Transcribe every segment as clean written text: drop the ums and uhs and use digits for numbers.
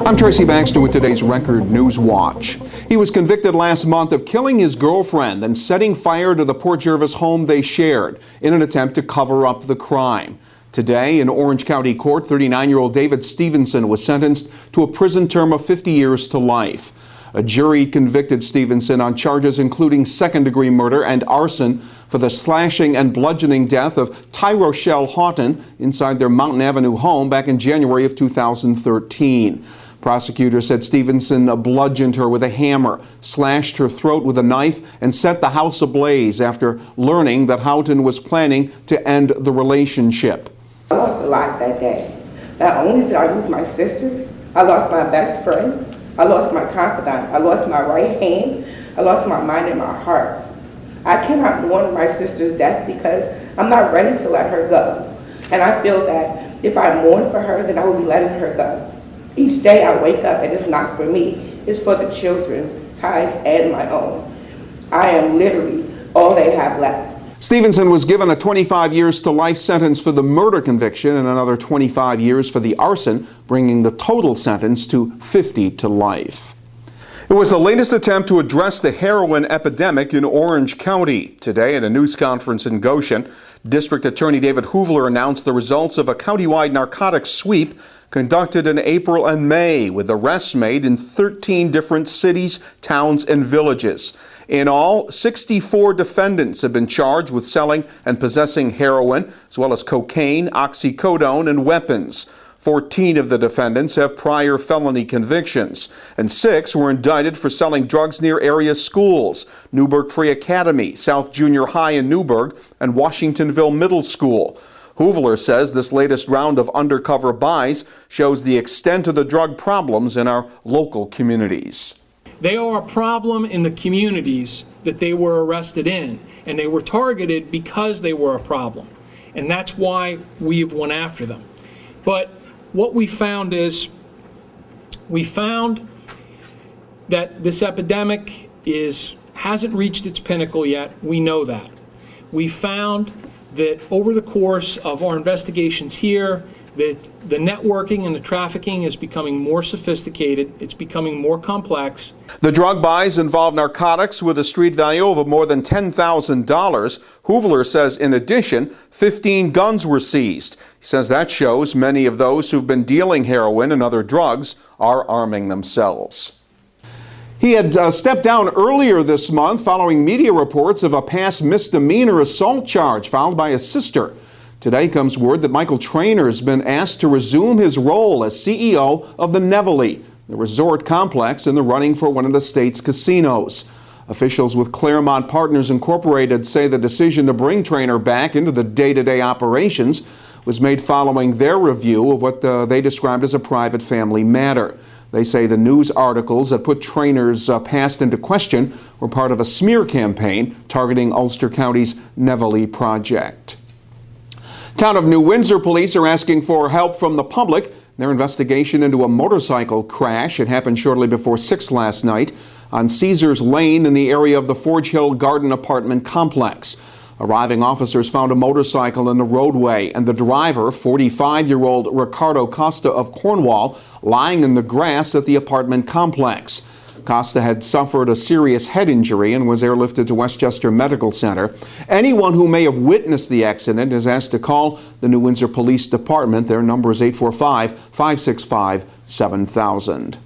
I'm Tracy Baxter with today's Record Newswatch. He was convicted last month of killing his girlfriend and setting fire to the Port Jervis home they shared in an attempt to cover up the crime. Today, in Orange County Court, 39-year-old David Stevenson was sentenced to a prison term of 50 years to life. A jury convicted Stevenson on charges including second-degree murder and arson for the slashing and bludgeoning death of Tyrochelle Haughton inside their Mountain Avenue home back in January of 2013. Prosecutors said Stevenson bludgeoned her with a hammer, slashed her throat with a knife, and set the house ablaze after learning that Haughton was planning to end the relationship. I lost a lot that day. Not only did I lose my sister, I lost my best friend, I lost my confidant, I lost my right hand, I lost my mind and my heart. I cannot mourn my sister's death because I'm not ready to let her go. And I feel that if I mourn for her, then I will be letting her go. Each day I wake up and it's not for me, it's for the children, Ty's and my own. I am literally all they have left. Stevenson was given a 25 years to life sentence for the murder conviction and another 25 years for the arson, bringing the total sentence to 50 to life. It was the latest attempt to address the heroin epidemic in Orange County. Today at a news conference in Goshen, District Attorney David Hoover announced the results of a countywide narcotics sweep conducted in April and May, with arrests made in 13 different cities, towns, and villages. In all, 64 defendants have been charged with selling and possessing heroin, as well as cocaine, oxycodone, and weapons. 14 of the defendants have prior felony convictions, and 6 were indicted for selling drugs near area schools: Newburgh Free Academy, South Junior High in Newburgh, and Washingtonville Middle School. Hoover says this latest round of undercover buys shows the extent of the drug problems in our local communities. They are a problem in the communities that they were arrested in, and they were targeted because they were a problem. And that's why we've went after them. But what we found that this epidemic hasn't reached its pinnacle yet. We know that. We found that over the course of our investigations here, that the networking and the trafficking is becoming more sophisticated, it's becoming more complex. The drug buys involve narcotics with a street value of more than $10,000. Hoover says in addition, 15 guns were seized. He says that shows many of those who've been dealing heroin and other drugs are arming themselves. He had stepped down earlier this month following media reports of a past misdemeanor assault charge filed by his sister. Today comes word that Michael Treanor has been asked to resume his role as CEO of the Nevele, the resort complex in the running for one of the state's casinos. Officials with Claremont Partners Incorporated say the decision to bring Treanor back into the day-to-day operations was made following their review of what they described as a private family matter. They say the news articles that put Treanor's past into question were part of a smear campaign targeting Ulster County's Nevele project. Town of New Windsor police are asking for help from the public. Their investigation into a motorcycle crash. It happened shortly before 6 last night on Caesar's Lane in the area of the Forge Hill Garden apartment complex. Arriving officers found a motorcycle in the roadway and the driver, 45-year-old Ricardo Costa of Cornwall, lying in the grass at the apartment complex. Costa had suffered a serious head injury and was airlifted to Westchester Medical Center. Anyone who may have witnessed the accident is asked to call the New Windsor Police Department. Their number is 845-565-7000.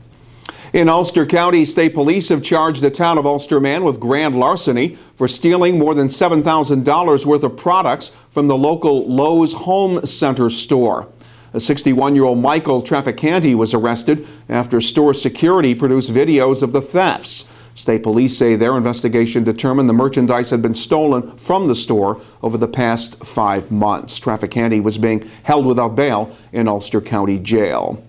In Ulster County, state police have charged the town of Ulster man with grand larceny for stealing more than $7,000 worth of products from the local Lowe's Home Center store. A 61-year-old Michael Traficante was arrested after store security produced videos of the thefts. State police say their investigation determined the merchandise had been stolen from the store over the past 5 months. Traficante was being held without bail in Ulster County Jail.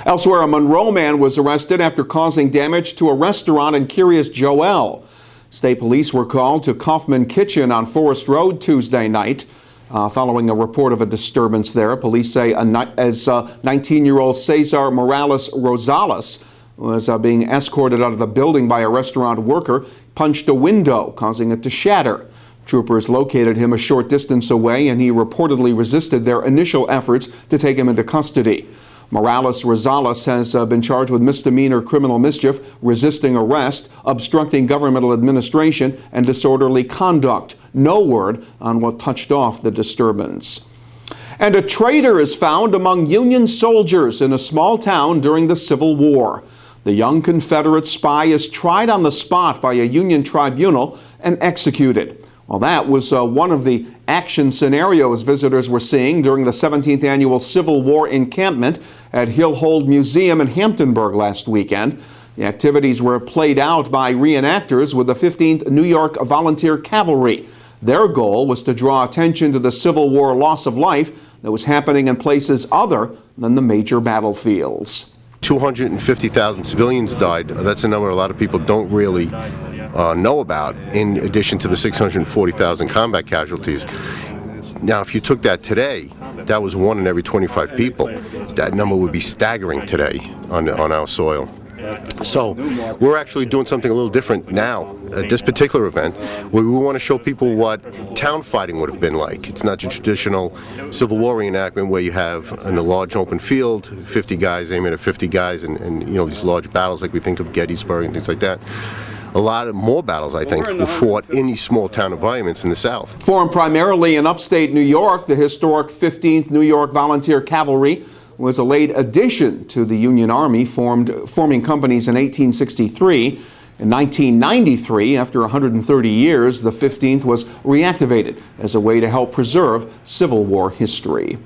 Elsewhere, a Monroe man was arrested after causing damage to a restaurant in Curious Joel. State police were called to Kaufman Kitchen on Forest Road Tuesday night. Following a report of a disturbance there, police say as 19-year-old Cesar Morales-Rosales was being escorted out of the building by a restaurant worker, punched a window, causing it to shatter. Troopers located him a short distance away, and he reportedly resisted their initial efforts to take him into custody. Morales-Rosales has been charged with misdemeanor criminal mischief, resisting arrest, obstructing governmental administration, and disorderly conduct. No word on what touched off the disturbance. And a traitor is found among Union soldiers in a small town during the Civil War. The young Confederate spy is tried on the spot by a Union tribunal and executed. Well, that was one of the action scenarios visitors were seeing during the 17th annual Civil War encampment at Hillhold Museum in Hamptonburg last weekend. The activities were played out by reenactors with the 15th New York Volunteer Cavalry. Their goal was to draw attention to the Civil War loss of life that was happening in places other than the major battlefields. 250,000 civilians died. That's a number a lot of people don't really know about, in addition to the 640,000 combat casualties. Now, if you took that today, that was 1 in every 25 people. That number would be staggering today on our soil. So we're actually doing something a little different now at this particular event, where we want to show people what town fighting would have been like. It's not your traditional Civil War reenactment where you have in a large open field 50 guys aiming at 50 guys and you know, these large battles like we think of Gettysburg and things like that. A lot of more battles, I think, were fought in these small town environments in the South. Formed primarily in upstate New York, the historic 15th New York Volunteer Cavalry was a late addition to the Union Army, forming companies in 1863. In 1993, after 130 years, the 15th was reactivated as a way to help preserve Civil War history.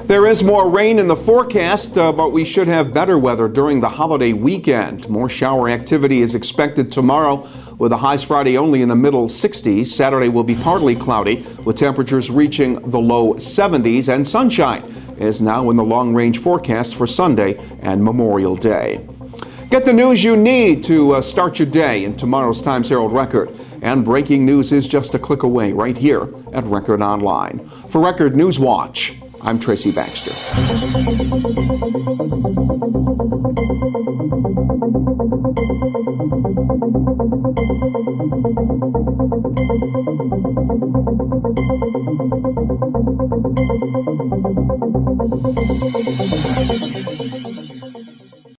There is more rain in the forecast, but we should have better weather during the holiday weekend. More shower activity is expected tomorrow, with the highs Friday only in the middle 60s. Saturday will be partly cloudy, with temperatures reaching the low 70s, and sunshine is now in the long-range forecast for Sunday and Memorial Day. Get the news you need to start your day in tomorrow's Times-Herald Record. And breaking news is just a click away right here at Record Online. For Record Newswatch, I'm Tracy Baxter.